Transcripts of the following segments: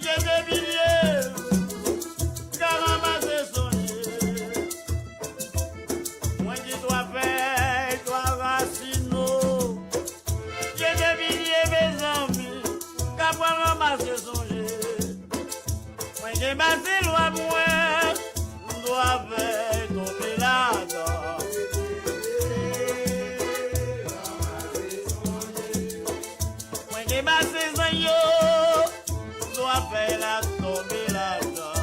J'ai des billets, car ramasser sonner. Moi qui dois faire, dois raciner. J'ai des billets, mes amis, car ramasser sonner. Moi qui m'assez loin, moi, dois faire tomber là-dedans. Moi qui m'assez sonner, dois faire la tomber là-dedans.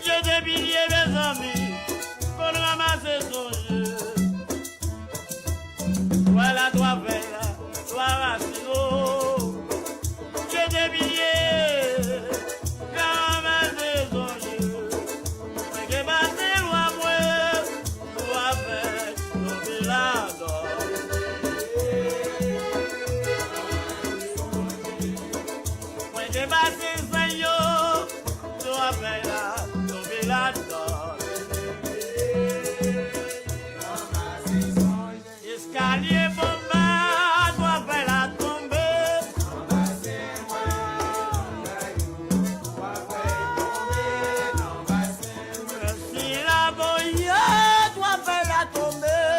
J'ai des billets, mes amis, pour ramasser son jeu. Voilà, toi, Bella, toi, Racino. J'ai des billets, pour ramasser son jeu. Mais que battez loin, moi, toi, Bella, ton village. Mais que battez son jeu. Escalier bomba, doit faire la tomber. Si la boya doit faire la tomber.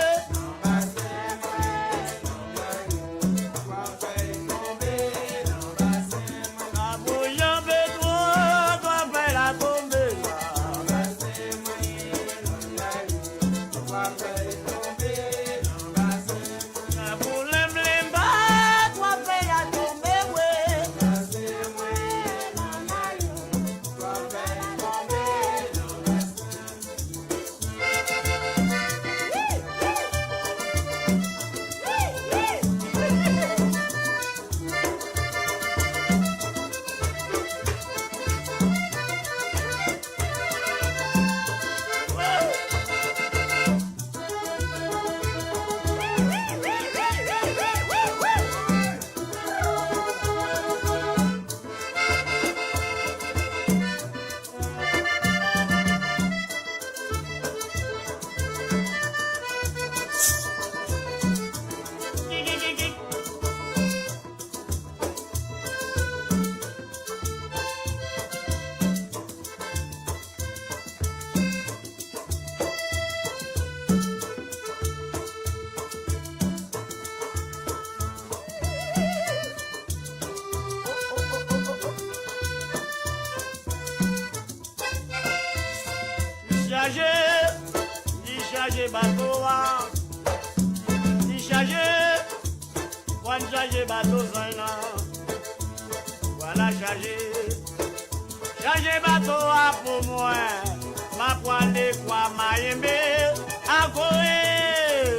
La boya bédouin doit faire la tomber. Charger bateau, charger bateau, voilà charger bateau pour moi, ma poêle quoi m'a aimé à courir.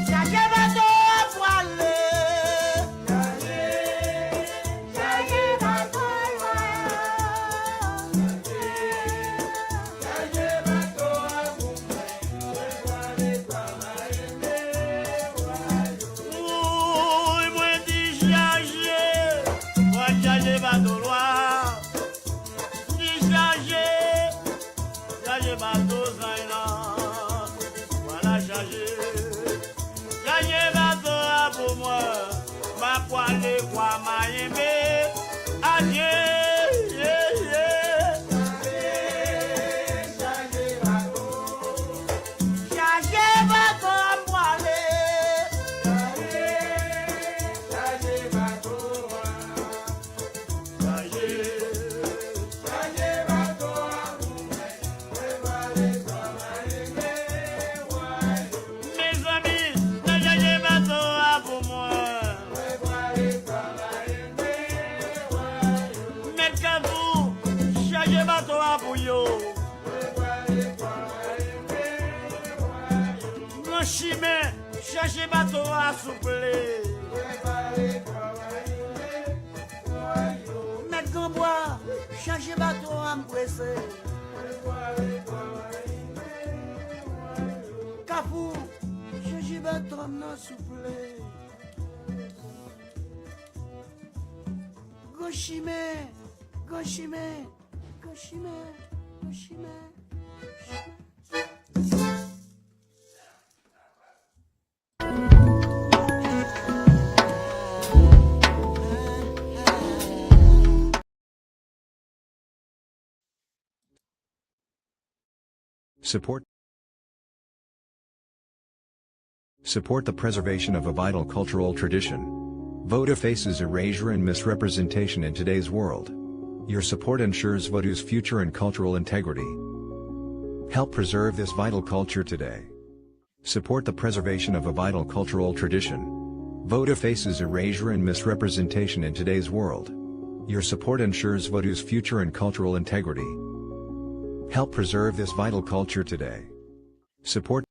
Charger bateau à poêle. Pour moi, ma poêle quoi m'a aimé. Adieu, charger bateau à poêle. Charger bateau mes amis, charger bateau pour moi. chimé, chercher bateau à souffler. Mettre gambois, chercher bateau à me presser. Kafou, chercher bateau à me souffler. Gauchimé, gauchimé, gauchimé, gauchimé. Support the preservation of a vital cultural tradition. Vodou faces erasure and misrepresentation in today's world. Your support ensures Vodou's future and cultural integrity. Help preserve this vital culture today. Support the preservation of a vital cultural tradition. Vodou faces erasure and misrepresentation in today's world. Your support ensures Vodou's future and cultural integrity. Help preserve this vital culture today. Support.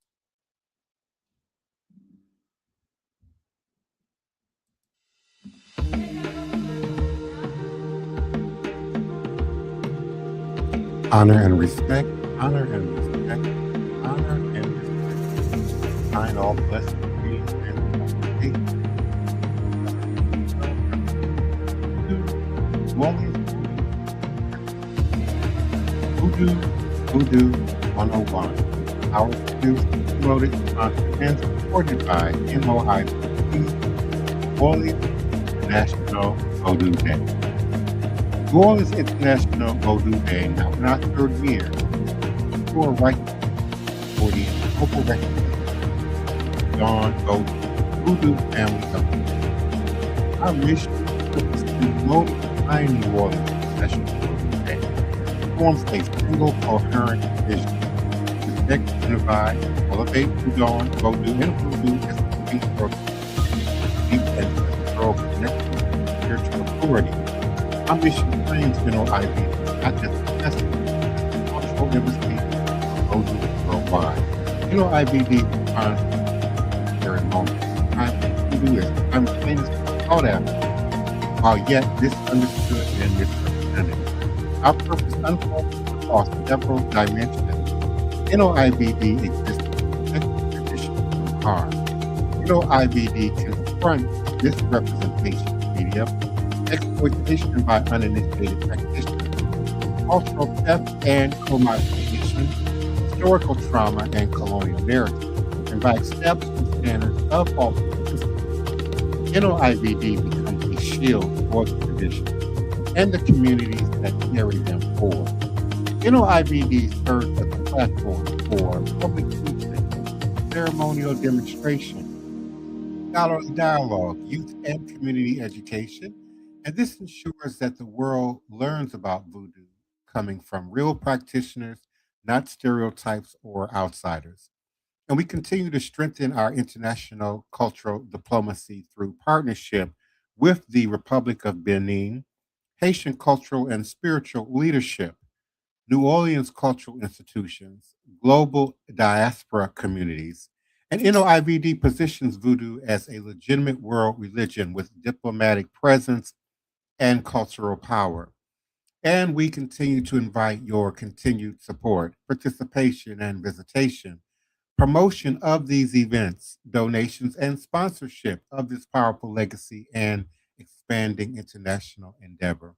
Honor and respect, honor and respect, honor and respect. Find all blessed beings and Voodoo Hoodoo 101. Our produced, promoted, and supported by NOIVD, International Voodoo Day. New Orleans International Vodou Day, now in our third year, for right for the local recognition Dawn Voodoo family company. Our mission is to promote New Orleans International Vodou Day. Forms a single coherent vision to protect, innovate, elevate Dawn Vodou and Voodoo as a living program, deep and thorough connection to spiritual authority. Our mission claims NOIVD not just a message, but cultural embassy worldwide. NOIVD responds to very moment. Time to do is simultaneously sought after, while yet misunderstood and misrepresented. Our purpose unfolds across several dimensions. NOIVD exists to protect the tradition from harm. NOIVD confronts misrepresentation in media, exploitation by uninitiated practitioners, cultural theft and commodification, historical trauma and colonial narrative, and by establishing standards of authenticity. NOIVD becomes a shield for the tradition and the communities that carry them forward. NOIVD serves as a platform for public teaching, ceremonial demonstration, scholarly dialogue, youth and community education, and this ensures that the world learns about voodoo coming from real practitioners, not stereotypes or outsiders. And we continue to strengthen our international cultural diplomacy through partnership with the Republic of Benin, Haitian cultural and spiritual leadership, New Orleans cultural institutions, global diaspora communities, and NOIVD positions voodoo as a legitimate world religion with diplomatic presence and cultural power. And we continue to invite your continued support, participation, and visitation, promotion of these events, donations, and sponsorship of this powerful legacy and expanding international endeavor.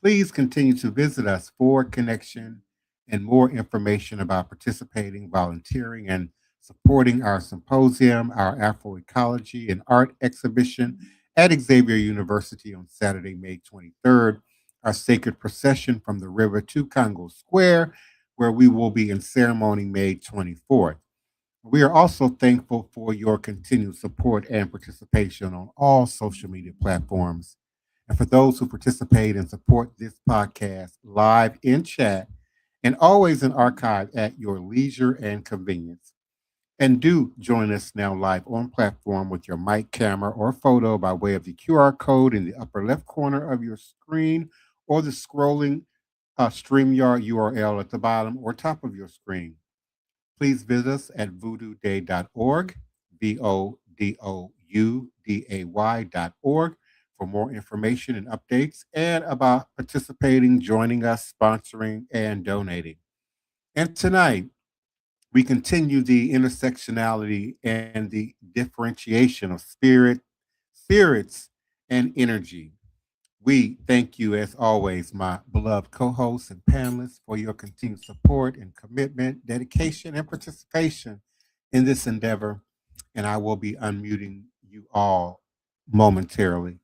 Please continue to visit us for connection and more information about participating, volunteering, and supporting our symposium, our Afroecology and art exhibition at Xavier University on Saturday, May 23rd, our sacred procession from the river to Congo Square, where we will be in ceremony May 24th. We are also thankful for your continued support and participation on all social media platforms. And for those who participate and support this podcast live in chat and always in archive at your leisure and convenience. And do join us now live on platform with your mic, camera, or photo by way of the QR code in the upper left corner of your screen or the scrolling StreamYard URL at the bottom or top of your screen. Please visit us at voodooday.org, VODOUDAY.org, for more information and updates and about participating, joining us, sponsoring, and donating. And tonight, we continue the intersectionality and the differentiation of spirits, and energy. We thank you, as always, my beloved co hosts and panelists, for your continued support and commitment, dedication, and participation in this endeavor. And I will be unmuting you all momentarily.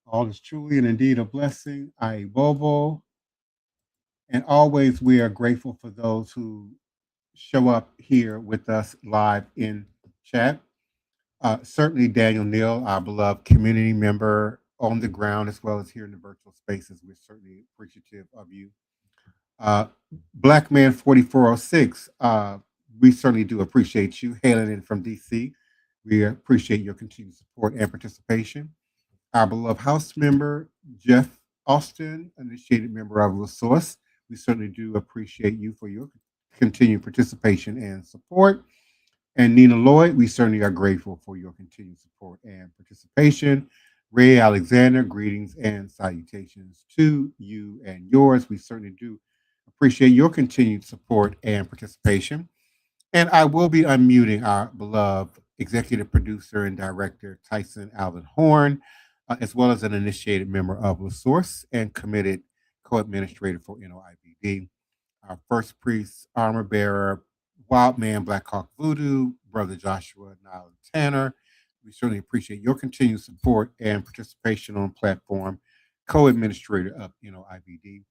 All is truly and indeed a blessing. Ayibobo. And always we are grateful for those who show up here with us live in chat. Certainly, Daniel Neal, our beloved community member on the ground as well as here in the virtual spaces. We're certainly appreciative of you. Uh, Black Man 4406, we certainly do appreciate you hailing in from DC. We appreciate your continued support and participation. Our beloved House member, Jeff Austin, initiated member of the Source. We certainly do appreciate you for your continued participation and support. And Nina Lloyd, we certainly are grateful for your continued support and participation. Ray Alexander, greetings and salutations to you and yours. We certainly do appreciate your continued support and participation. And I will be unmuting our beloved executive producer and director, Tyson Alvin Horn, as well as an initiated member of La Source and committed co-administrator for NOIVD. Our first priest, armor bearer, Wild Man, Black Hawk Voodoo, Brother Joshua, Nile Tanner. We certainly appreciate your continued support and participation on platform, co-administrator of NOIVD,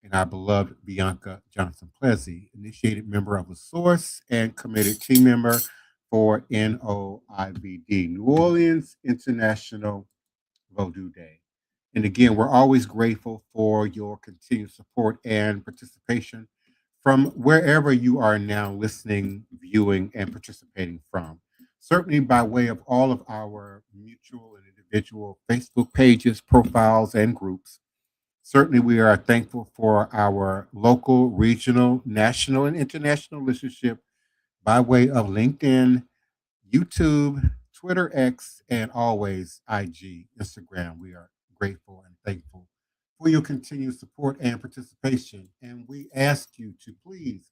and our beloved Bianca Johnson Plessy, initiated member of the Source and committed team member for NOIVD, New Orleans International Vodou Day. And again, we're always grateful for your continued support and participation from wherever you are now listening, viewing, and participating from. Certainly by way of all of our mutual and individual Facebook pages, profiles, and groups. Certainly we are thankful for our local, regional, national, and international listenership by way of LinkedIn, YouTube, Twitter X, and always IG, Instagram. We are grateful and thankful for your continued support and participation. And we ask you to please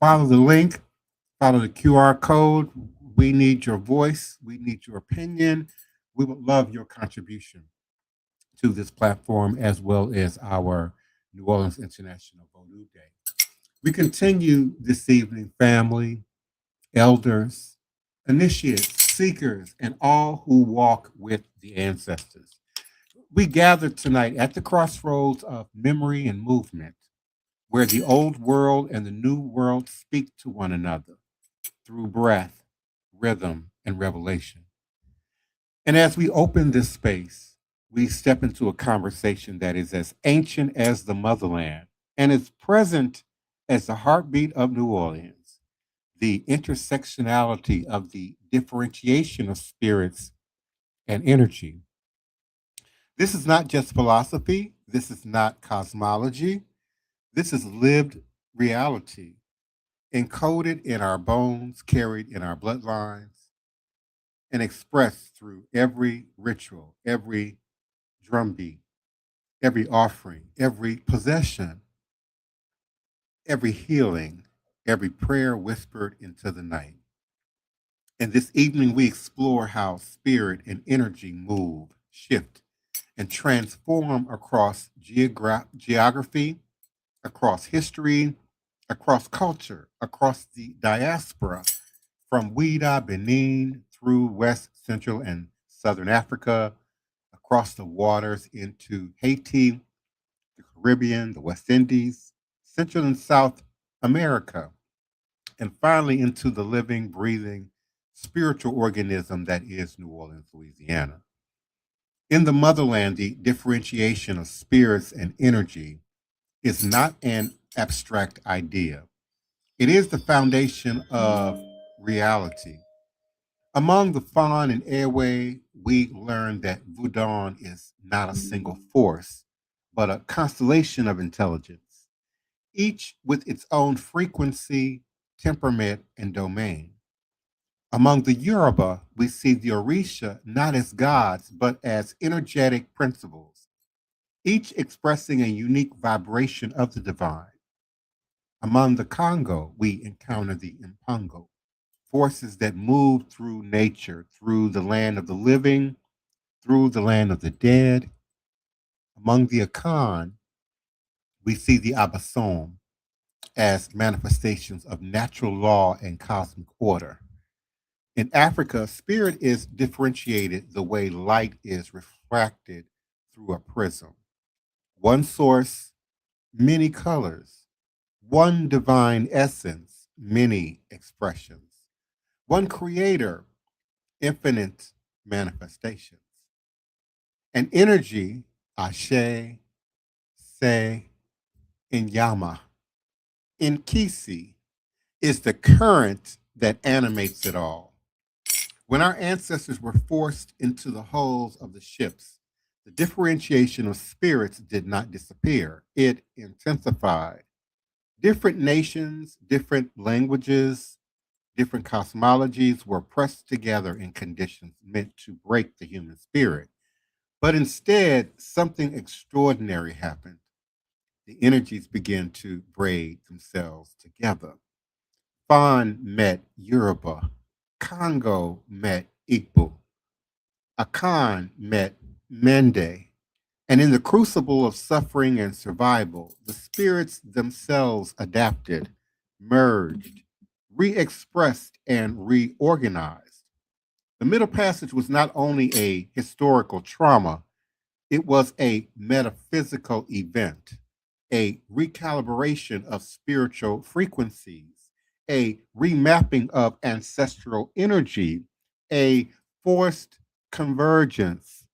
follow the link, follow the QR code. We need your voice. We need your opinion. We would love your contribution to this platform as well as our New Orleans International Vodou Day. We continue this evening, family, elders, initiates, seekers, and all who walk with the ancestors. We gather tonight at the crossroads of memory and movement, where the old world and the new world speak to one another through breath, rhythm, and revelation. And as we open this space, we step into a conversation that is as ancient as the motherland and as present as the heartbeat of New Orleans, the intersectionality of the differentiation of spirits and energy. This is not just philosophy. This is not cosmology. This is lived reality, encoded in our bones, carried in our bloodlines, and expressed through every ritual, every drumbeat, every offering, every possession, every healing, every prayer whispered into the night. And this evening, we explore how spirit and energy move, shift, and transform across geography, across history, across culture, across the diaspora, from Ouida, Benin, through West, Central, and Southern Africa, across the waters into Haiti, the Caribbean, the West Indies, Central and South America, and finally into the living, breathing, spiritual organism that is New Orleans, Louisiana. In the motherland, the differentiation of spirits and energy is not an abstract idea. It is the foundation of reality. Among the fawn and airway, we learn that Voodoo is not a single force, but a constellation of intelligence, each with its own frequency, temperament, and domain. Among the Yoruba, we see the Orisha not as gods, but as energetic principles, each expressing a unique vibration of the divine. Among the Congo, we encounter the Impango, forces that move through nature, through the land of the living, through the land of the dead. Among the Akan, we see the Abasom as manifestations of natural law and cosmic order. In Africa, spirit is differentiated the way light is refracted through a prism. One source, many colors. One divine essence, many expressions. One creator, infinite manifestations. An energy, Ashe, Se, Inyama, Inkisi, is the current that animates it all. When our ancestors were forced into the hulls of the ships, the differentiation of spirits did not disappear, it intensified. Different nations, different languages, different cosmologies were pressed together in conditions meant to break the human spirit. But instead, something extraordinary happened. The energies began to braid themselves together. Fan met Yoruba, Congo met Igbo, Akan met Mende, and in the crucible of suffering and survival, the spirits themselves adapted, merged, re expressed, and reorganized. The Middle Passage was not only a historical trauma, it was a metaphysical event, a recalibration of spiritual frequencies, a remapping of ancestral energy, a forced convergence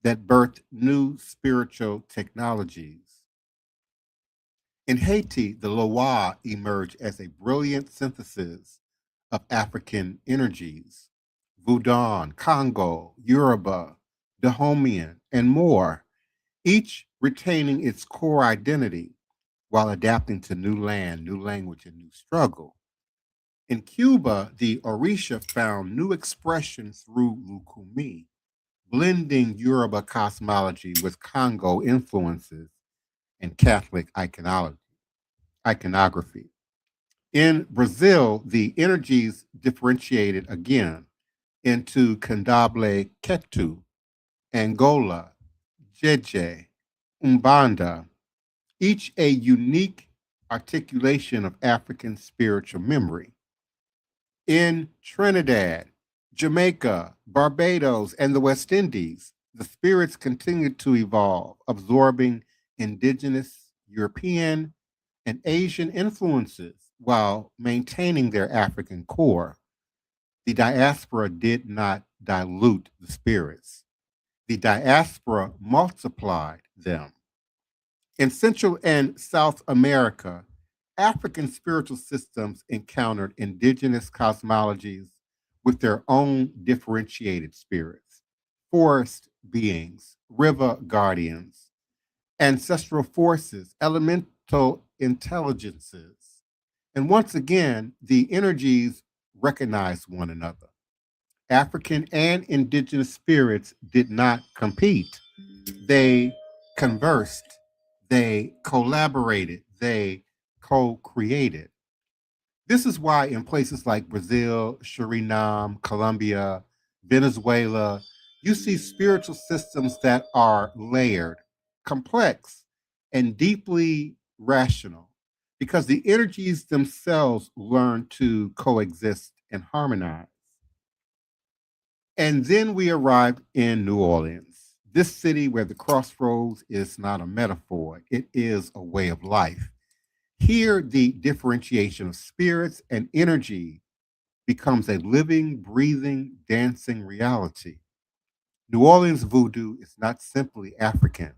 that birthed new spiritual technologies. In Haiti, the Loa emerged as a brilliant synthesis of African energies. Voodoo, Congo, Yoruba, Dahomian, and more, each retaining its core identity while adapting to new land, new language, and new struggle. In Cuba, the Orisha found new expression through Lukumi, blending Yoruba cosmology with Congo influences and Catholic iconography. In Brazil, the energies differentiated again into Candomblé Ketu, Angola, Jeje, Umbanda, each a unique articulation of African spiritual memory. In Trinidad, Jamaica, Barbados, and the West Indies, the spirits continued to evolve, absorbing indigenous, European, and Asian influences while maintaining their African core. The diaspora did not dilute the spirits. The diaspora multiplied them. In Central and South America, African spiritual systems encountered indigenous cosmologies with their own differentiated spirits, forest beings, river guardians, ancestral forces, elemental intelligences. And once again, the energies recognized one another. African and indigenous spirits did not compete. They conversed, they collaborated, they co created. This is why in places like Brazil, Suriname, Colombia, Venezuela, you see spiritual systems that are layered, complex, and deeply rational because the energies themselves learn to coexist and harmonize. And then we arrived in New Orleans, this city where the crossroads is not a metaphor, it is a way of life. Here, the differentiation of spirits and energy becomes a living, breathing, dancing reality. New Orleans voodoo is not simply African.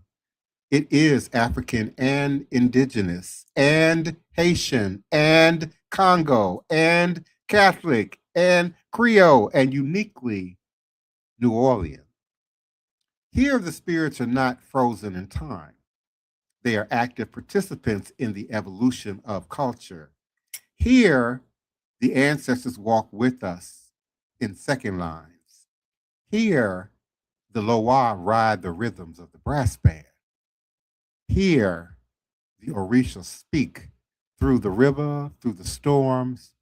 It is African and indigenous and Haitian and Congo and Catholic and Creole and uniquely New Orleans. Here, the spirits are not frozen in time. They are active participants in the evolution of culture. Here, The ancestors walk with us in second lines. Here, the Loa ride the rhythms of the brass band. Here, the Orishas speak through the river, through the storms,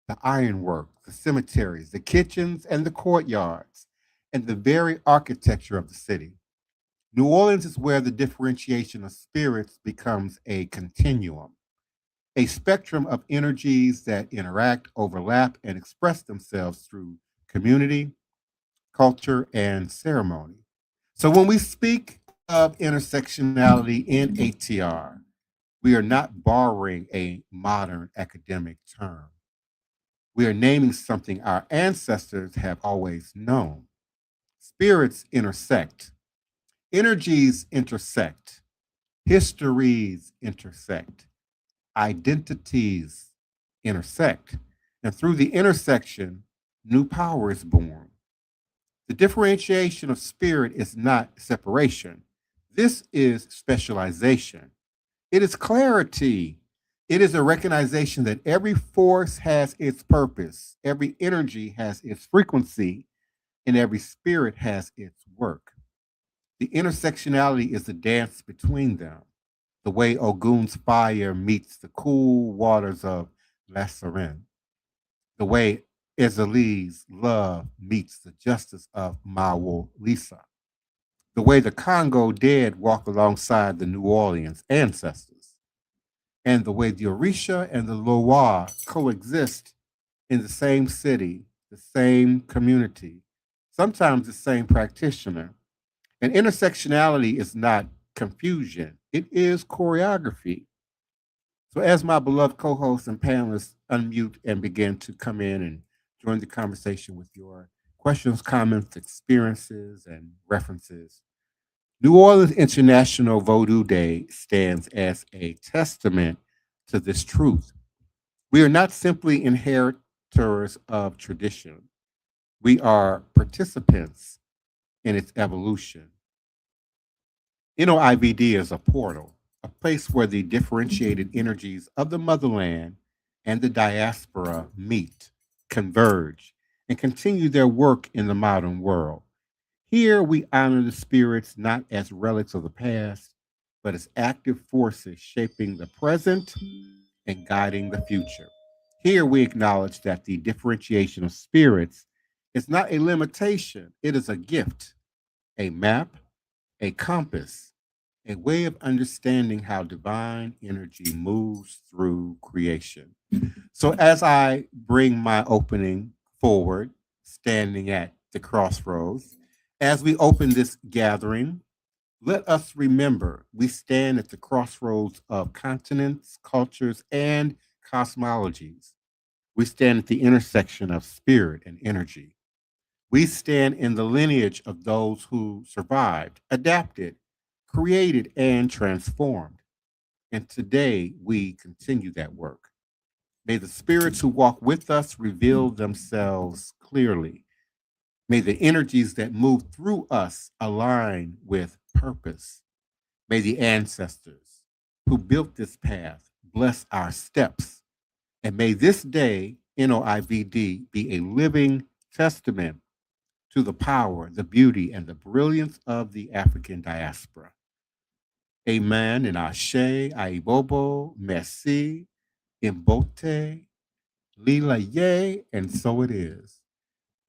the ironwork, the cemeteries, the kitchens, and the courtyards, and the very architecture of the city. New Orleans is where the differentiation of spirits becomes a continuum, a spectrum of energies that interact, overlap, and express themselves through community, culture, and ceremony. So when we speak of intersectionality in ATR, we are not borrowing a modern academic term. We are naming something our ancestors have always known. Spirits intersect, energies intersect, histories intersect, identities intersect. And through the intersection, new power is born. The differentiation of spirit is not separation. This is specialization. It is clarity. It is a recognition that every force has its purpose, every energy has its frequency, and every spirit has its work. The intersectionality is the dance between them, the way Ogun's fire meets the cool waters of La Serene, the way Ezeli's love meets the justice of Mawo Lisa, the way the Congo dead walk alongside the New Orleans ancestors, and the way the Orisha and the Loa coexist in the same city, the same community, sometimes the same practitioner. And intersectionality is not confusion, it is choreography. So, as my beloved co hosts and panelists unmute and begin to come in and join the conversation with your questions, comments, experiences, and references, New Orleans International Vodou Day stands as a testament to this truth. We are not simply inheritors of tradition, we are participants in its evolution. NOIVD is a portal, a place where the differentiated energies of the motherland and the diaspora meet, converge, and continue their work in the modern world. Here we honor the spirits not as relics of the past, but as active forces shaping the present and guiding the future. Here we acknowledge that the differentiation of spirits is not a limitation, it is a gift, a map, a compass, a way of understanding how divine energy moves through creation. So, as I bring my opening forward, standing at the crossroads, as we open this gathering, let us remember we stand at the crossroads of continents, cultures, and cosmologies. We stand at the intersection of spirit and energy. We stand in the lineage of those who survived, adapted, created, and transformed. And today we continue that work. May the spirits who walk with us reveal themselves clearly. May the energies that move through us align with purpose. May the ancestors who built this path bless our steps. And may this day, NOIVD, be a living testament to the power, the beauty, and the brilliance of the African diaspora. Amen and Ashe, Ayibobo, Merci, Imbote, Lila Ye, and so it is.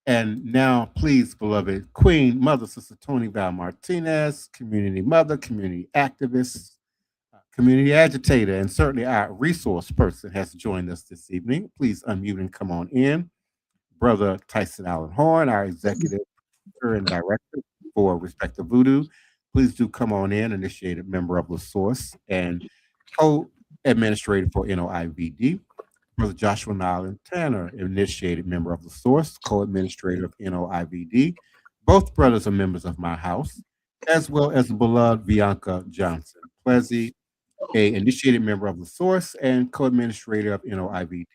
And now, please, beloved Queen, Mother Sister Tony Val Martinez, community mother, community activist, community agitator, and certainly our resource person has joined us this evening. Please unmute and come on in. Brother Tyson Allen Horn, our executive and director for Respective Voodoo. Please do come on in, initiated member of the source and co-administrator for NOIVD. Brother Joshua Nyland Tanner, initiated member of the source, co-administrator of NOIVD. Both brothers are members of my house, as well as the beloved Bianca Johnson Plessy, a initiated member of the source and co-administrator of NOIVD.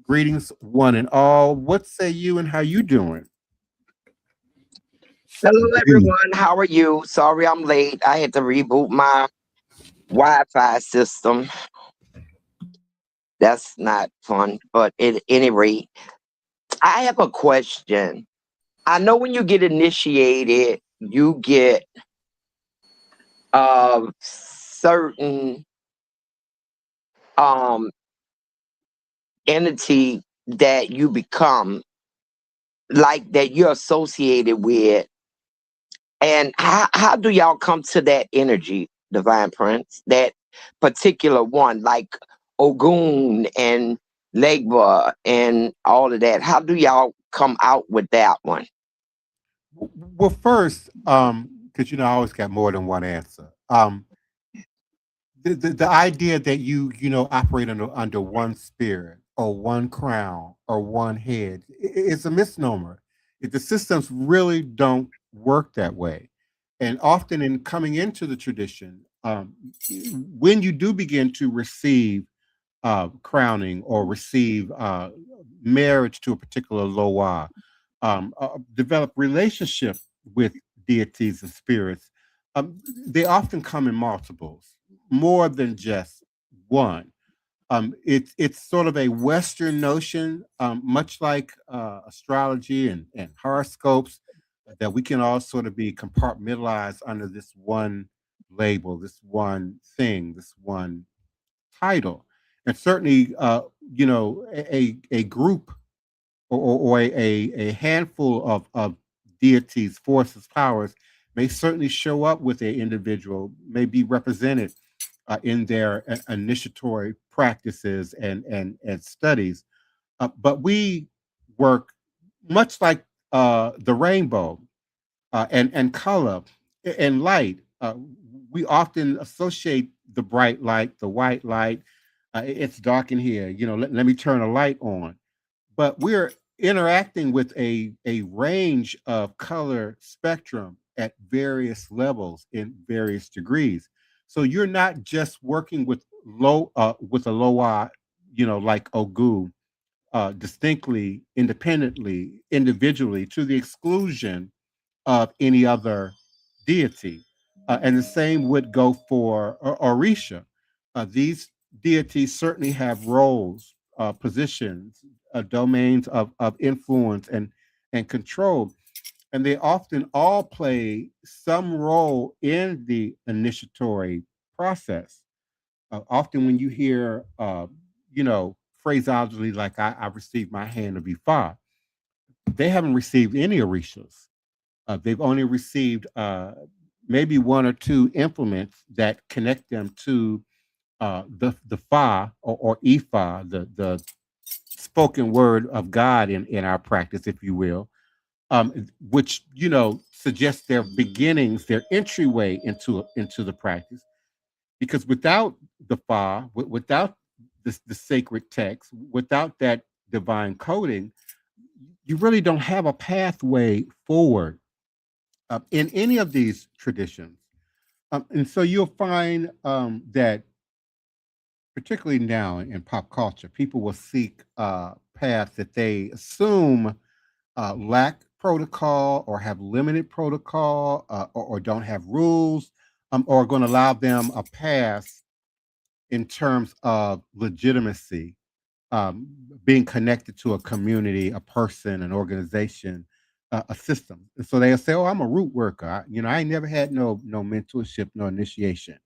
Greetings, one and all. What say you and how you doing? Hello, everyone. How are you? Sorry I'm late. I had to reboot my Wi-Fi system. That's not fun. But at any rate, I have a question. I know when you get initiated, you get certain um entity that you become, like that you're associated with. And how do y'all come to that energy, Divine Prince? That particular one, like Ogun and Legba and all of that. How do y'all come out with that one? Well, first, because I always got more than one answer. The idea that you operate under one spirit or one crown or one head is a misnomer. The systems really don't work that way, and often in coming into the tradition, when you do begin to receive crowning or receive marriage to a particular loa, develop relationship with deities and spirits, they often come in multiples, more than just one. It's sort of a Western notion, much like astrology and horoscopes, that we can all sort of be compartmentalized under this one label, this one thing, this one title. And certainly, a group or a handful of deities, forces, powers may certainly show up with an individual, may be represented in their initiatory practices and studies. But we work much like the rainbow and color and light. We often associate the bright light, the white light. It's dark in here. Let me turn a light on. But we're interacting with a range of color spectrum at various levels in various degrees. So you're not just working with with a loa, like Ogu, distinctly, independently, individually, to the exclusion of any other deity. And the same would go for Orisha. These deities certainly have roles, positions, domains of influence and control. And they often all play some role in the initiatory process. Often when you hear, phraseology like I received my hand of Ifa, they haven't received any Orishas. They've only received maybe one or two implements that connect them to the fa or Ifa, the spoken word of God in our practice, if you will, which suggests their beginnings, their entryway into the practice. Because without the fa, without the sacred text, without that divine coding, you really don't have a pathway forward in any of these traditions. And so you'll find that, particularly now in pop culture, people will seek paths that they assume lack protocol or have limited protocol or don't have rules, or are going to allow them a pass in terms of legitimacy, being connected to a community, a person, an organization, a system. And so they'll say, "Oh, I'm a root worker. I ain't never had no mentorship, no initiation.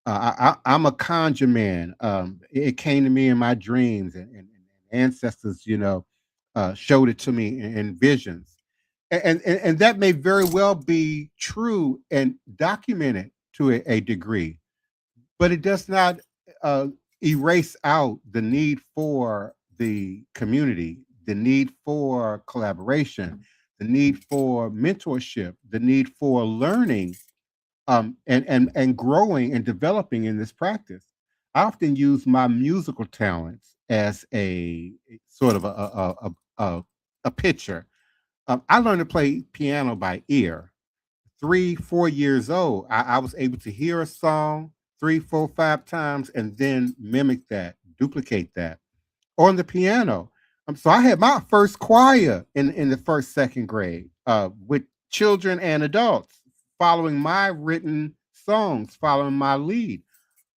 I'm a conjure man. It came to me in my dreams, and ancestors, showed it to me in visions, and that may very well be true and documented to a degree, but it does not uh, erase out the need for the community, the need for collaboration, the need for mentorship, the need for learning, and growing and developing in this practice. I often use my musical talents as a sort of a picture. I learned to play piano by ear. 3, 4 years old, I was able to hear a song 3, 4, 5 times and then mimic that, duplicate that on the piano. So I had my first choir in the first, second grade with children and adults following my written songs, following my lead.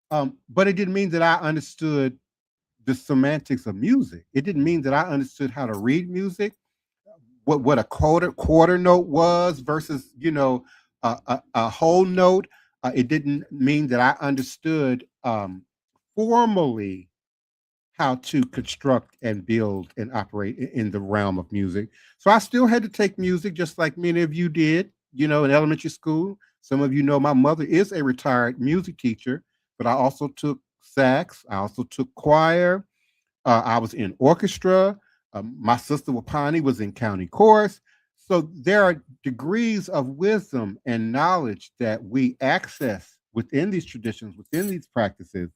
But it didn't mean that I understood the semantics of music. It didn't mean that I understood how to read music, what a quarter note was versus a whole note. It didn't mean that I understood formally how to construct and build and operate in the realm of music. So I still had to take music just like many of you did, in elementary school. Some of you know my mother is a retired music teacher, but I also took sax. I also took choir. I was in orchestra. My sister Wapani was in county chorus. So there are degrees of wisdom and knowledge that we access within these traditions, within these practices,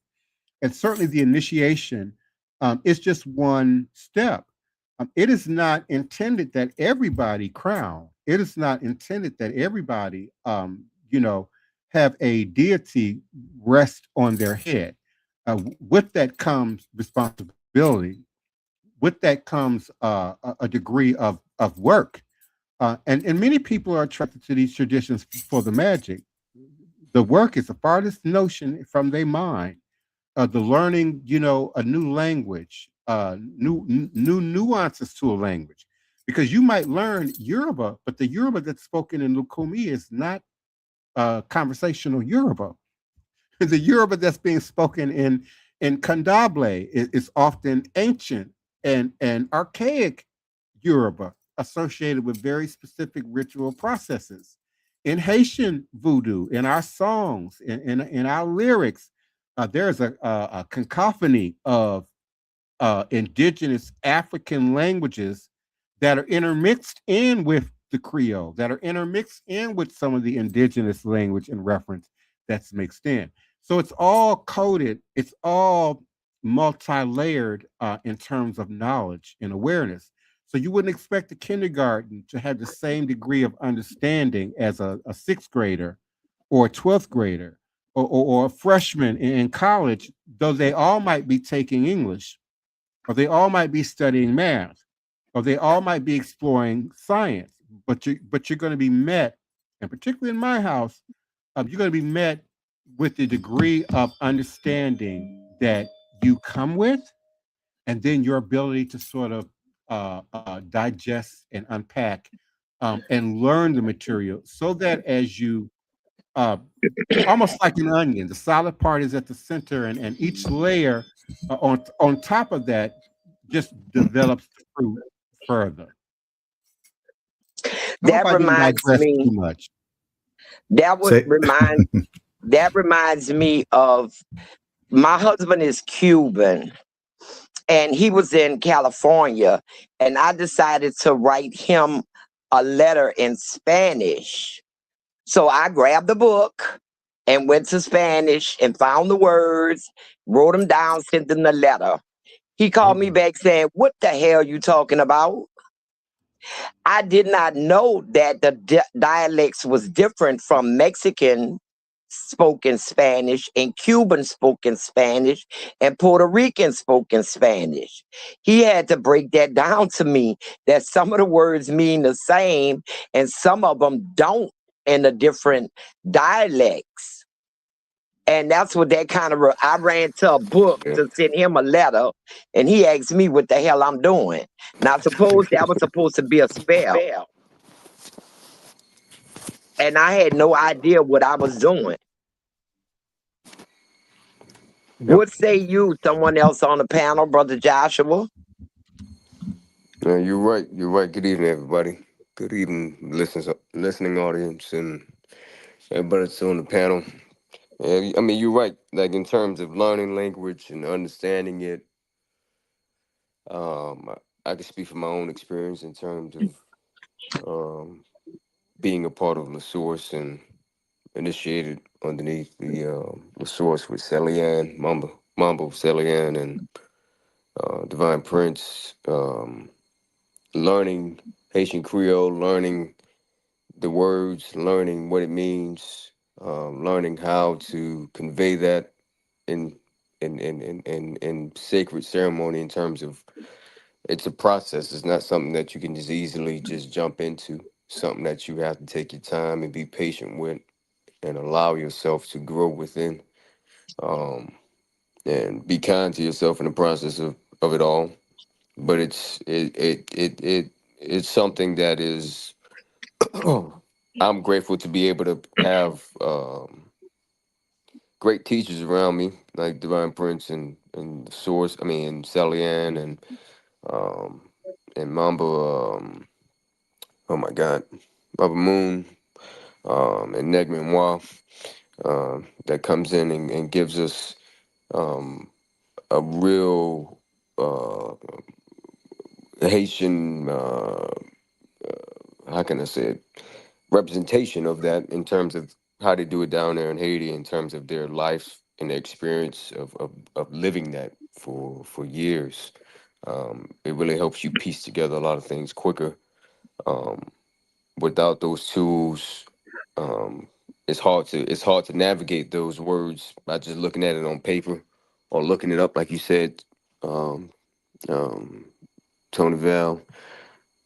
and certainly the initiation is just one step. It is not intended that everybody crown. It is not intended that everybody, have a deity rest on their head. With that comes responsibility. With that comes a degree of work. And many people are attracted to these traditions for the magic. The work is the farthest notion from their mind. The learning, a new language, new nuances to a language, because you might learn Yoruba, but the Yoruba that's spoken in Lukumi is not conversational Yoruba. The Yoruba that's being spoken in Kandable is often ancient and archaic Yoruba associated with very specific ritual processes. In Haitian voodoo, in our songs, in our lyrics, there's a cacophony of indigenous African languages that are intermixed in with the Creole, that are intermixed in with some of the indigenous language and reference that's mixed in. So it's all coded, it's all multi-layered in terms of knowledge and awareness. So you wouldn't expect a kindergarten to have the same degree of understanding as a sixth grader or a 12th grader or a freshman in college, though they all might be taking English, or they all might be studying math, or they all might be exploring science. But you're going to be met, and particularly in my house, you're going to be met with the degree of understanding that you come with, and then your ability to sort of digest and unpack and learn the material, so that as you uh, almost like an onion, the solid part is at the center, and each layer on top of that just develops the fruit further. I hope That I didn't reminds digress me. too much. That would Say, remind. That reminds me of my husband is Cuban, and he was in California, and I decided to write him a letter in Spanish. So I grabbed the book and went to Spanish and found the words, wrote them down, sent him the letter. He called me Uh-oh. back saying, "What the hell are you talking about?" I did not know that the dialects was different from Mexican spoken Spanish and Cuban spoken Spanish and Puerto Rican spoken Spanish. He had to break that down to me, that some of the words mean the same and some of them don't in the different dialects. And that's what that kind of, I ran to a book yeah. to send him a letter, and he asked me what the hell I'm doing. Now, suppose that was supposed to be a spell, and I had no idea what I was doing. Yep. What say you, someone else on the panel, Brother Joshua? You're right. You're right. Good evening, everybody. Good evening, listening audience, and everybody that's on the panel. I mean, you're right. Like in terms of learning language and understanding it, I can speak from my own experience in terms of um, being a part of the source and initiated underneath the source with Celian, Mambo Celian, and Divine Prince. Learning Haitian Creole, learning the words, learning what it means, learning how to convey that in in sacred ceremony. In terms of, it's a process. It's not something that you can just easily just jump into. Something that you have to take your time and be patient with, and allow yourself to grow within. Um, be kind to yourself in the process of it all. But it's something that is I'm grateful to be able to have great teachers around me, like Divine Prince and Source. I mean, and Sally Ann um, and Mamba. Oh my God, Mamba Moon and Negman Wa. That comes in and gives us a real Haitian, how can I say it, representation of that in terms of how they do it down there in Haiti, in terms of their life and their experience of living that for years. It really helps you piece together a lot of things quicker. Um, Without those tools, um, it's hard to navigate those words by just looking at it on paper or looking it up, like you said, um, um, Tony Val,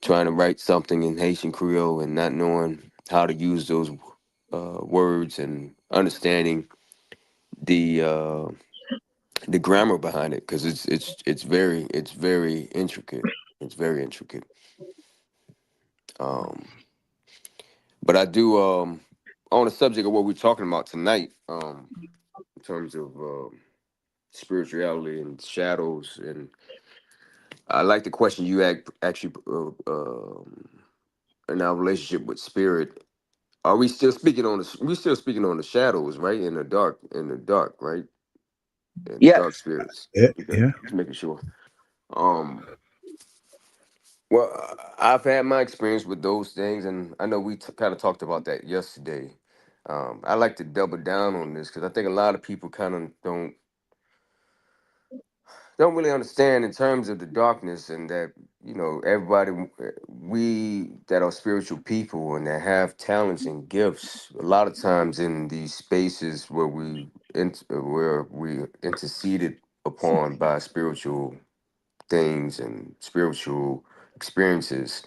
trying to write something in Haitian Creole and not knowing how to use those words and understanding the uh, the grammar behind it, because it's very intricate. It's very intricate. Um, but I do on the subject of what we're talking about tonight, in terms of spirituality and shadows, and I like the question you actually in our relationship with spirit. Are we still speaking on the? We still speaking on the shadows, right? In the dark, right? And Yes. dark spirits. Yeah, Okay, yeah. just making sure. Um, well, I've had my experience with those things, and I know we kind of talked about that yesterday. I like to double down on this because I think a lot of people kind of don't really understand in terms of the darkness, and that everybody, we that are spiritual people and that have talents and gifts, a lot of times in these spaces where we interceded upon by spiritual things and spiritual experiences.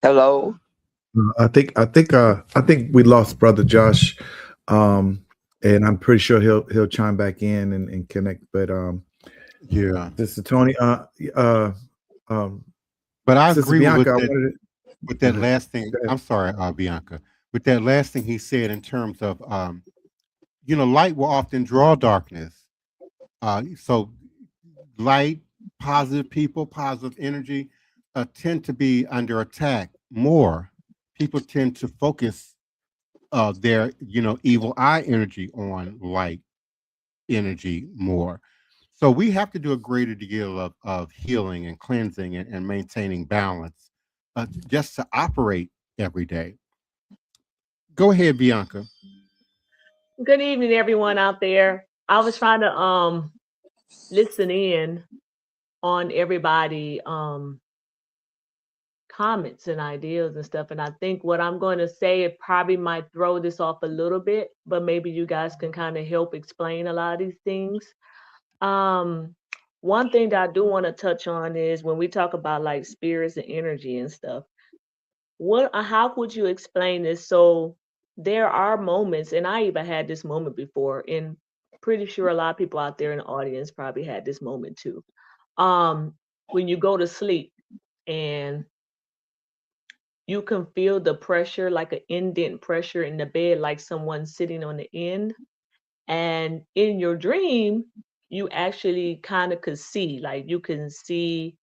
Hello. I think we lost brother Josh, um, and I'm pretty sure he'll chime back in and connect. But Yeah. Sister Tony, uh, um, But I Sister agree Bianca, with I that wanted to with go that ahead. last thing. Go ahead. I'm sorry, Bianca. With that last thing he said in terms of light will often draw darkness. So light, positive people, positive energy tend to be under attack more. People tend to focus their evil eye energy on light energy more. So we have to do a greater deal of healing and cleansing and maintaining balance just to operate every day. Go ahead, Bianca. Good evening, everyone out there. I was trying to listen in on everybody comments and ideas and stuff, and I think what I'm going to say, it probably might throw this off a little bit, but maybe you guys can kind of help explain a lot of these things. Um, One thing that I do want to touch on is when we talk about like spirits and energy and stuff. How would you explain this? So there are moments, and I even had this moment before, and pretty sure a lot of people out there in the audience probably had this moment too. Um, when you go to sleep and you can feel the pressure, like an indent pressure in the bed, like someone sitting on the end. And in your dream, you actually kind of could see, like you can see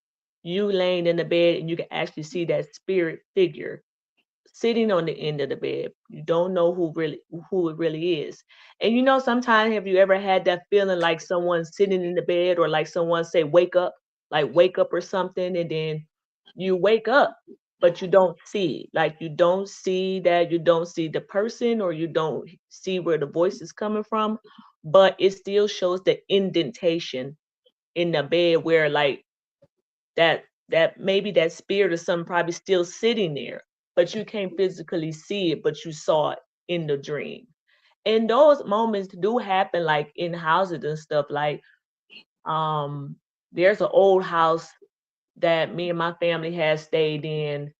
you laying in the bed and you can actually see that spirit figure sitting on the end of the bed. You don't know who it really is. And sometimes have you ever had that feeling like someone sitting in the bed or like someone say wake up or something, and then you wake up but you don't see. Like you don't see the person or you don't see where the voice is coming from, but it still shows the indentation in the bed where like that maybe that spirit or something probably still sitting there, but you can't physically see it, but you saw it in the dream. And those moments do happen like in houses and stuff. Like there's an old house that me and my family had stayed in,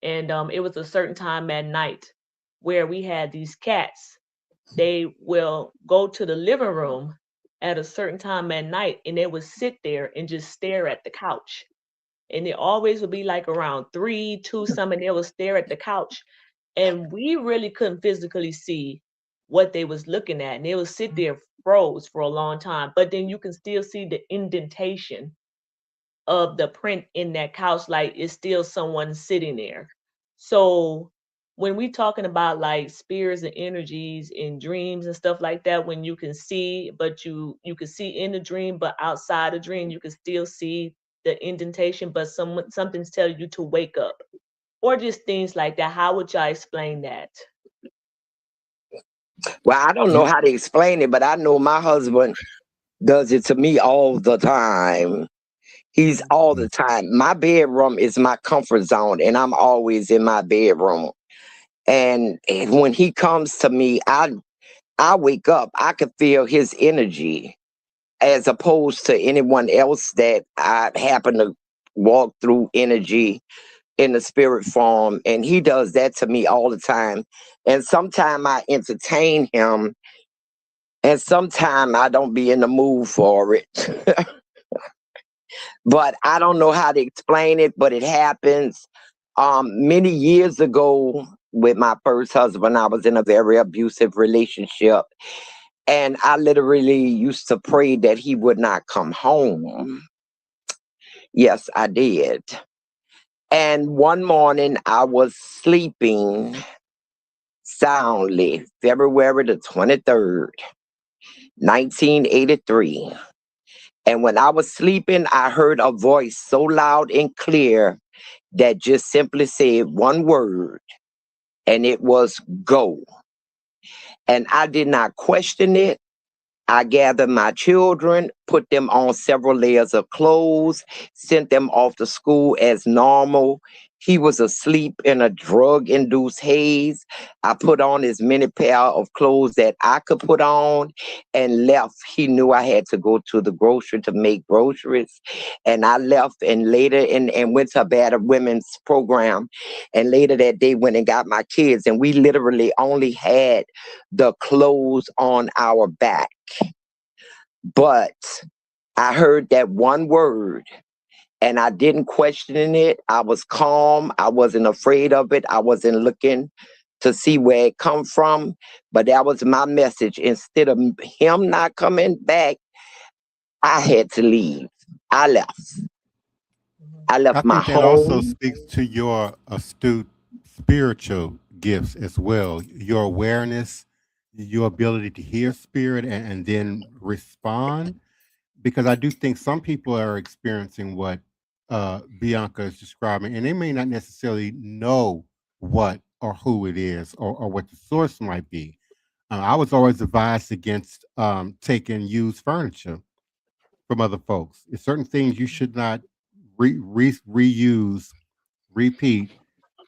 and it was a certain time at night where we had these cats. They will go to the living room at a certain time at night, and they would sit there and just stare at the couch. And it always would be like around 3, 2, something. They would stare at the couch, and we really couldn't physically see what they was looking at. And they would sit there froze for a long time, but then you can still see the indentation of the print in that couch, like it's still someone sitting there. So when we talking about like spirits and energies and dreams and stuff like that, when you can see, but you can see in the dream, but outside the dream you can still see the indentation, but something's telling you to wake up, or just things like that. How would y'all explain that? Well, I don't know how to explain it, but I know my husband does it to me all the time. He's all the time. My bedroom is my comfort zone, and I'm always in my bedroom. And when he comes to me, I wake up. I can feel his energy, as opposed to anyone else that I happen to walk through energy in the spirit form. And he does that to me all the time. And sometimes I entertain him, and sometimes I don't be in the mood for it. But I don't know how to explain it, but it happens. Many years ago, with my first husband, I was in a very abusive relationship, and I literally used to pray that he would not come home. Yes, I did. And one morning I was sleeping soundly, February the 23rd, 1983. And when I was sleeping, I heard a voice so loud and clear that just simply said one word, and it was go. And I did not question it. I gathered my children, put them on several layers of clothes, sent them off to school as normal. He was asleep in a drug-induced haze. I put on as many pair of clothes that I could put on and left. He knew I had to go to the grocery to make groceries. And I left, and later and went to a battered women's program. And later that day went and got my kids. And we literally only had the clothes on our back. But I heard that one word, and I didn't question it. I was calm. I wasn't afraid of it. I wasn't looking to see where it come from. But that was my message. Instead of him not coming back, I had to leave. I left. I left I my think that also home. speaks to your astute spiritual gifts as well. Your awareness, your ability to hear spirit and then respond. Because I do think some people are experiencing what Bianca is describing, and they may not necessarily know what or who it is, or what the source might be. I was always advised against taking used furniture from other folks. It's certain things you should not reuse, repeat,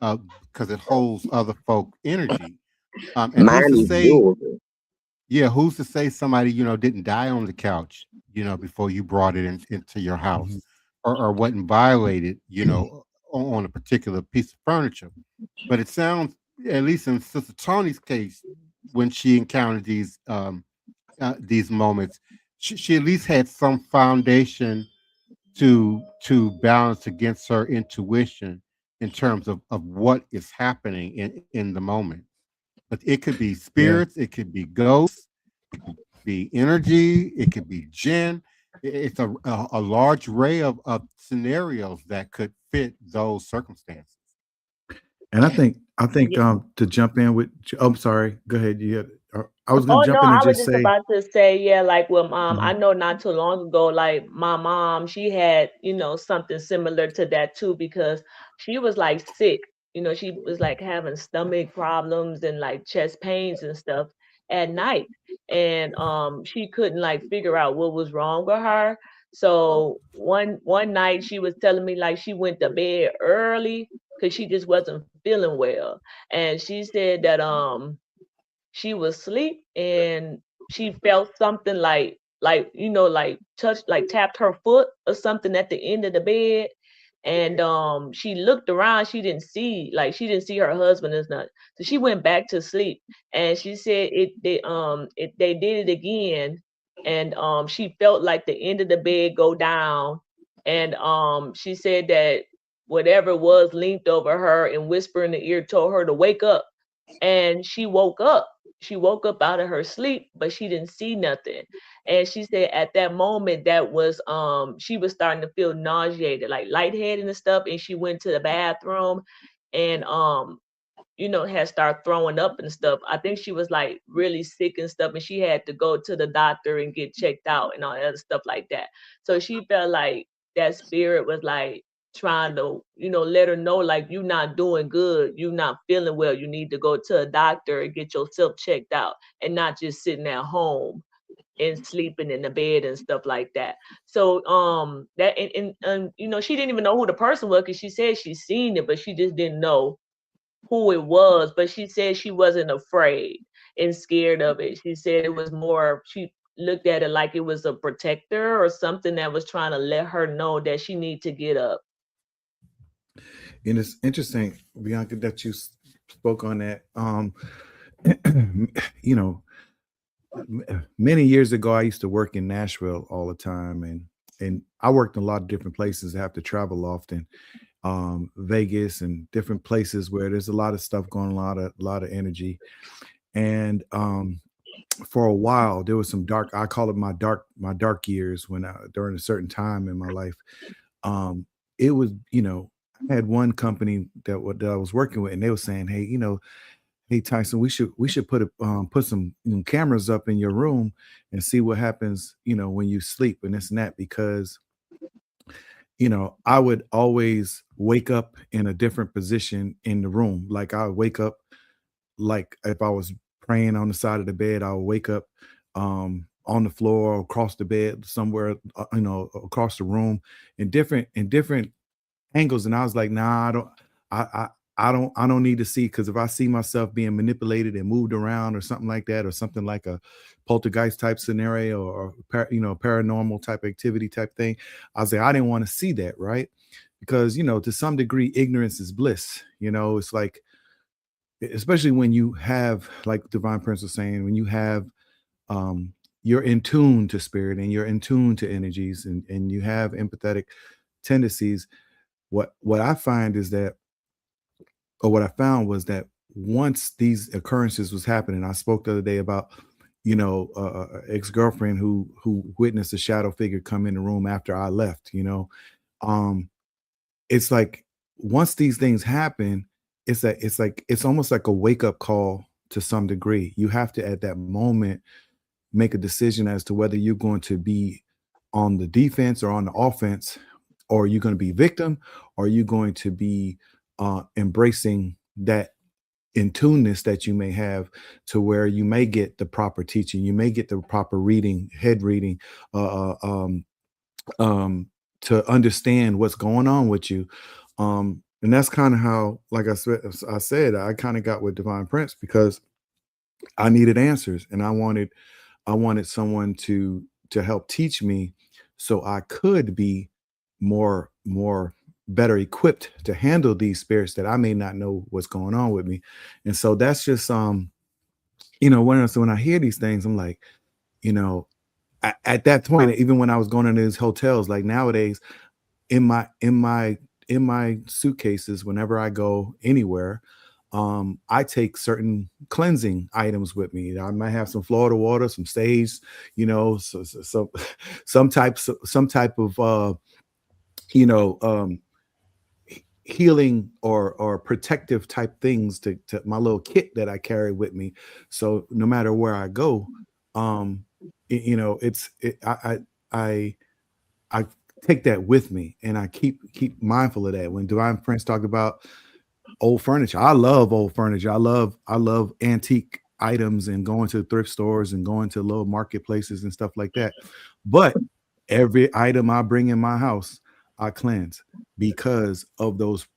because it holds other folk energy. And who's Mine to is say, jewelry. yeah, who's to say somebody, didn't die on the couch, before you brought it into your house, or wasn't violated, on a particular piece of furniture. But it sounds, at least in Sister Tony's case, when she encountered these moments, she at least had some foundation to balance against her intuition in terms of what is happening in the moment. But it could be Yeah. spirits, it could be ghosts, it could be energy, it could be jinn. It's a large array of scenarios that could fit those circumstances. And I think Yeah. to jump in with, I'm sorry, go ahead. I was going Oh to no, jump in and I was just just say, about to say, yeah, like with I Mhm. know not too long ago, like my mom, she had, something similar to that too, because she was like sick. She was like having stomach problems and like chest pains and stuff at night. And she couldn't like figure out what was wrong with her. So one night she was telling me like she went to bed early because she just wasn't feeling well. And she said that she was asleep and she felt something like like touched, like tapped her foot or something at the end of the bed. And she looked around, she didn't see her husband as not. So she went back to sleep, and she said they did it again, and she felt like the end of the bed go down, and she said that whatever was leaned over her and whispered in the ear told her to wake up, and she woke up. She woke up out of her sleep, but she didn't see nothing. And she said at that moment that was she was starting to feel nauseated, like lightheaded and stuff. And she went to the bathroom and had started throwing up and stuff. I think she was like really sick and stuff, and she had to go to the doctor and get checked out and all that other stuff like that. So she felt like that spirit was like trying to, let her know like you're not doing good, you're not feeling well, you need to go to a doctor and get yourself checked out and not just sitting at home and sleeping in the bed and stuff like that. So that and she didn't even know who the person was because she said she seen it, but she just didn't know who it was. But she said she wasn't afraid and scared of it. She said it was more, she looked at it like it was a protector or something that was trying to let her know that she need to get up. And it's interesting, Bianca, that you spoke on that. Many years ago, I used to work in Nashville all the time, and I worked in a lot of different places. I have to travel often, Vegas and different places where there's a lot of stuff going on, a lot of energy. And for a while, there was some dark. I call it my dark years when during a certain time in my life. It was, I had one company that I was working with, and they were saying, hey Tyson, we should put some cameras up in your room and see what happens, when you sleep and this and that, because I would always wake up in a different position in the room. Like I would wake up, like if I was praying on the side of the bed, I would wake up on the floor or across the bed somewhere, across the room in different angles. And I was like, nah, I don't need to see, because if I see myself being manipulated and moved around or something like that, or something like a poltergeist type scenario or paranormal type activity type thing, I was like, I didn't want to see that, right? Because to some degree, ignorance is bliss. It's like, especially when you have, like Divine Prince was saying, when you have you're in tune to spirit and you're in tune to energies, and you have empathetic tendencies. What I find is that, or what I found was that once these occurrences was happening, I spoke the other day about, ex-girlfriend who witnessed a shadow figure come in the room after I left. It's like once these things happen, it's almost like a wake up call to some degree. You have to at that moment make a decision as to whether you're going to be on the defense or on the offense, or you're going to be victim, or you're going to be embracing that in tuneness that you may have, to where you may get the proper teaching, you may get the proper reading, head reading, to understand what's going on with you. And that's kind of how, like I said, I kind of got with Divine Prince because I needed answers, and I wanted someone to help teach me so I could be more better equipped to handle these spirits that I may not know what's going on with me. And so that's just when I hear these things, I'm like, at that point, even when I was going into these hotels, like nowadays, in my suitcases, whenever I go anywhere, I take certain cleansing items with me. I might have some Florida water, some sage, so some type of healing or protective type things to my little kit that I carry with me. So no matter where I go, I take that with me, and I keep mindful of that. When Divine Prince talked about old furniture, I love old furniture. I love antique items and going to thrift stores and going to little marketplaces and stuff like that. But every item I bring in my house, I cleanse, because of those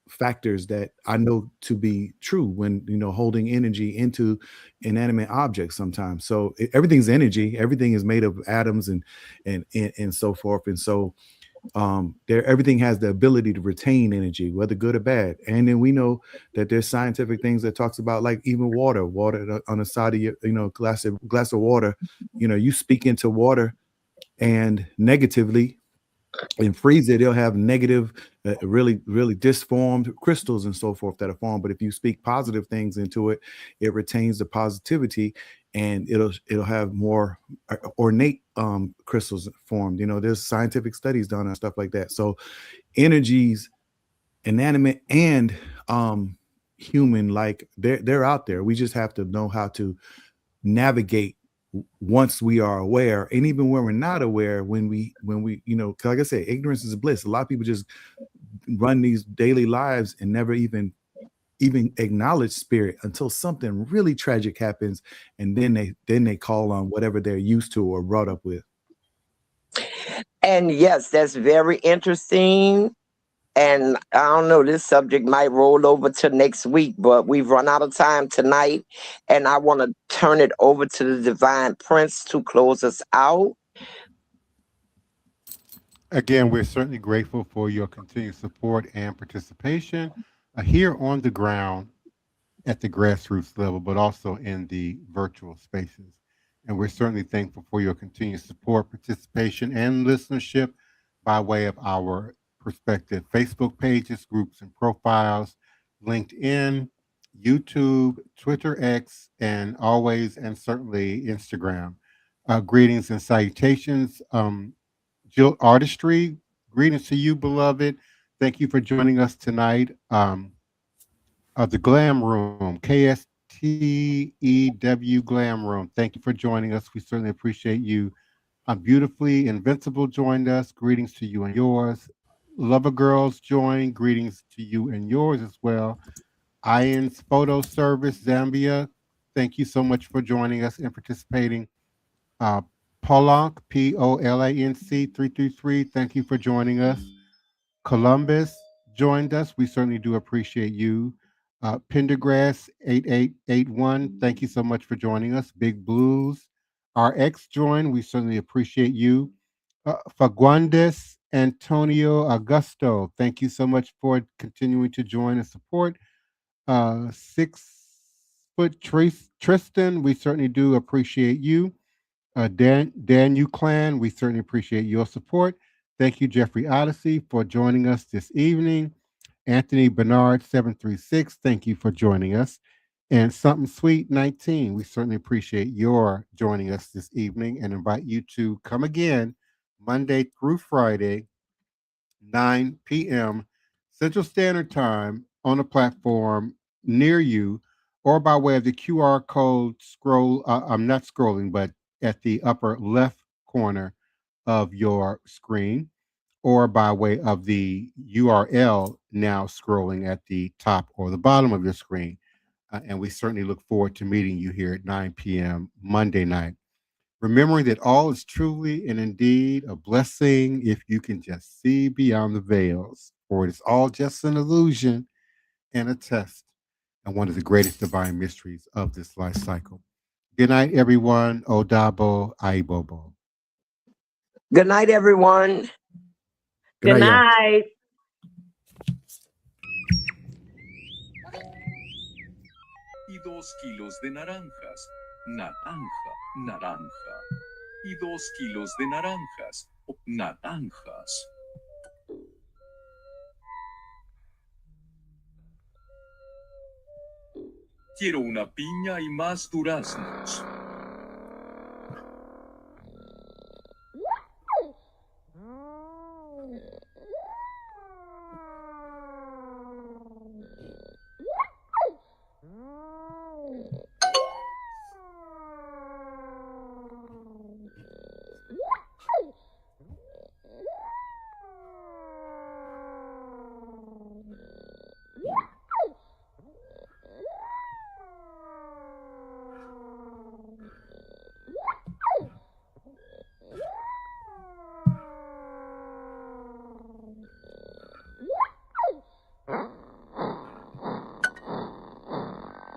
factors that I know to be true when holding energy into inanimate objects sometimes. So everything's energy, everything is made of atoms and so forth. And so everything has the ability to retain energy, whether good or bad. And then we know that there's scientific things that talks about, like even water on the side of your, glass of water, you speak into water and negatively and freeze it, it'll have negative, really disformed crystals and so forth that are formed. But if you speak positive things into it, it retains the positivity, and it'll have more ornate crystals formed. There's scientific studies done on stuff like that. So energies, inanimate and human, like they're out there. We just have to know how to navigate once we are aware. And even when we're not aware, when we cause like I said, ignorance is bliss. A lot of people just run these daily lives and never even acknowledge spirit until something really tragic happens, and then they call on whatever they're used to or brought up with. And yes, that's very interesting. And I don't know, this subject might roll over to next week, but we've run out of time tonight. And I want to turn it over to the Divine Prince to close us out. Again, we're certainly grateful for your continued support and participation here on the ground at the grassroots level, but also in the virtual spaces. And we're certainly thankful for your continued support, participation, and listenership by way of our prospective Facebook pages, groups, and profiles, LinkedIn, YouTube, Twitter X, and always and certainly Instagram. Greetings and salutations. Jill Artistry, greetings to you, beloved. Thank you for joining us tonight. The Glam Room, KSTEW Glam Room. Thank you for joining us. We certainly appreciate you. Beautifully Invincible joined us. Greetings to you and yours. Lover Girls joined. Greetings to you and yours as well. Ian's Photo Service, Zambia. Thank you so much for joining us and participating. Polanc, POLANC 333. Thank you for joining us. Columbus joined us. We certainly do appreciate you. Pendergrass 8881. Thank you so much for joining us. Big Blues RX joined. We certainly appreciate you. Faguandes Antonio Augusto. Thank you so much for continuing to join and support. 6 Foot Tristan. We certainly do appreciate you. Dan Clan, we certainly appreciate your support. Thank you, Jeffrey Odyssey, for joining us this evening. Anthony Bernard 736, thank you for joining us. And Something Sweet 19, we certainly appreciate your joining us this evening and invite you to come again Monday through Friday, 9 p.m. Central Standard Time on a platform near you, or by way of the QR code scroll. I'm not scrolling, but at the upper left corner of your screen, or by way of the URL now scrolling at the top or the bottom of your screen. And we certainly look forward to meeting you here at 9 p.m. Monday night. Remembering that all is truly and indeed a blessing if you can just see beyond the veils, for it is all just an illusion and a test, and one of the greatest divine mysteries of this life cycle. Good night, everyone. Odabo, Ayibobo. Good night, everyone. Good night. Y 2 kilos de naranjas. Naranja, naranja. Y 2 kilos de naranjas. Naranjas. Quiero una piña y más duraznos.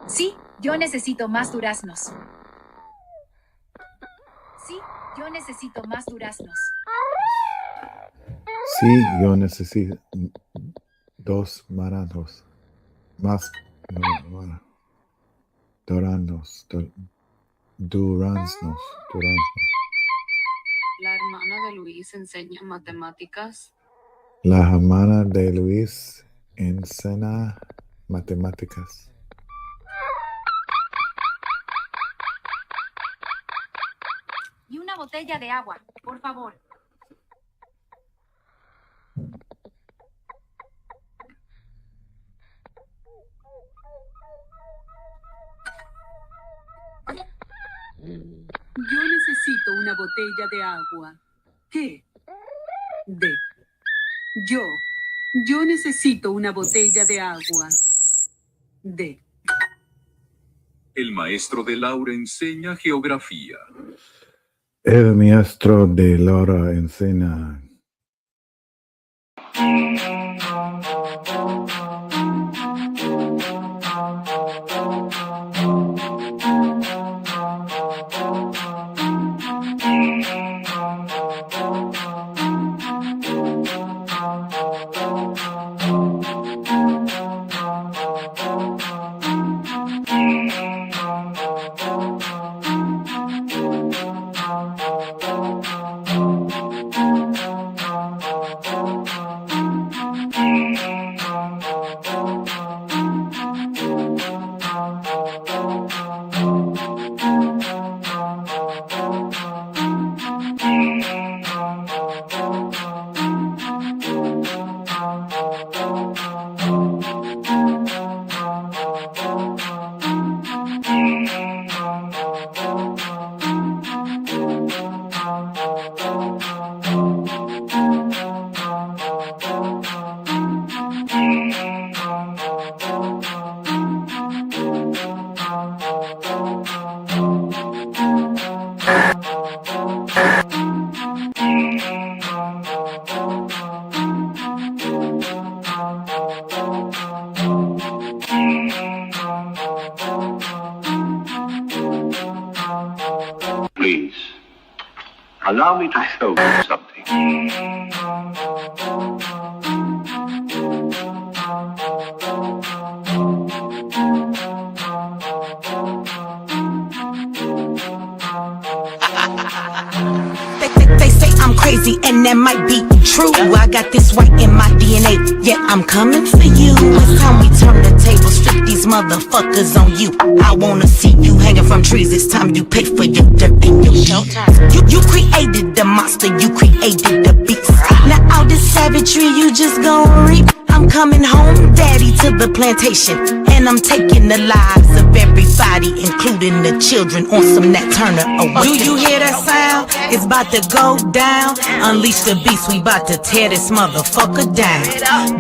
Sí, yo necesito más duraznos. Sí, yo necesito más duraznos. Sí, yo necesito dos maranos. Más duraznos. Duraznos. La hermana de Luis enseña matemáticas. La hermana de Luis enseña matemáticas. Y una botella de agua, por favor. Yo necesito una botella de agua. ¿Qué? D. Yo necesito una botella de agua. D. El maestro de Laura enseña geografía. El maestro de Laura enseña. Please, allow me to show you something. They say I'm crazy and that might be true. I got this right in my DNA, yet I'm coming for you. It's time we turn the tables, flip these motherfuckers on you. I wanna see you hanging from trees, it's time you pay for your dirt and your showtime. You created the monster, you created the beast. Now all this savagery you just gon' reap. I'm coming home, daddy, to the plantation, and I'm taking the lives of everybody, including the children, on some Nat Turner. Oh, do you hear that sound? It's about to go down. Unleash the beast, we about to tear this motherfucker down.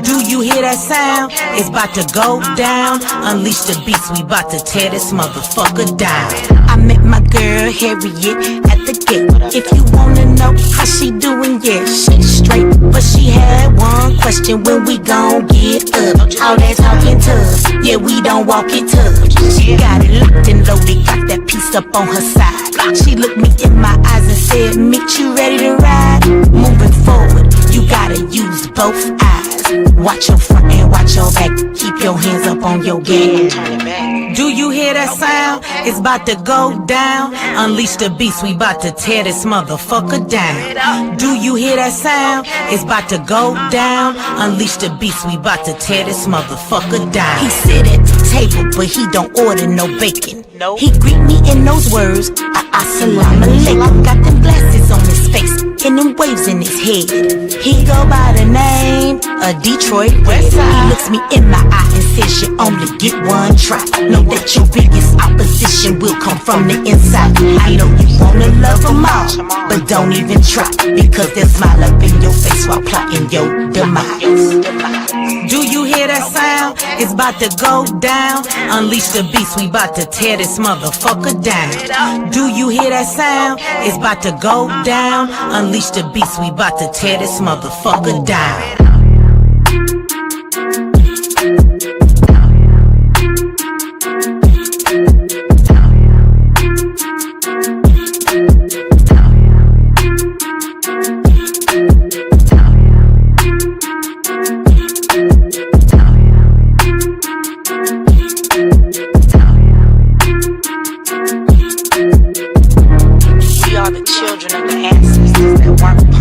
Do you hear that sound? It's about to go down. Unleash the beast, we about to tear this motherfucker down. I met my girl Harriet at the gate. If you wanna know how she doing, yeah, she's straight. But she had one question: when we gon' get up? All that talking tough, yeah, we don't walk it tough. She got it locked and loaded, got that piece up on her side. She looked me in my eyes and said, "Meet you ready to ride?" Moving forward, you gotta use both eyes. Watch your front and watch your back. Keep your hands up on your gas. Do you hear that sound? It's about to go down. Unleash the beast, we about to tear this motherfucker down. Do you hear that sound? It's about to go down. Unleash the beast, we about to tear this motherfucker down. He sit at the table, but he don't order no bacon. He greet me in those words, assalamu alaikum. Got them glasses on his face and them waves in his head. He go by the name of Detroit Red. He looks me in my eye and says, "You only get one try. Know that your biggest opposition will come from the inside. I know you wanna love them all, but don't even try, because they'll smile up in your face while plotting your demise." Do you hear that sound? It's about to go down. Unleash the beast, we about to tear this motherfucker down. Do you hear that sound? It's about to go down. Unleash the beast, we about to tear this motherfucker down. work.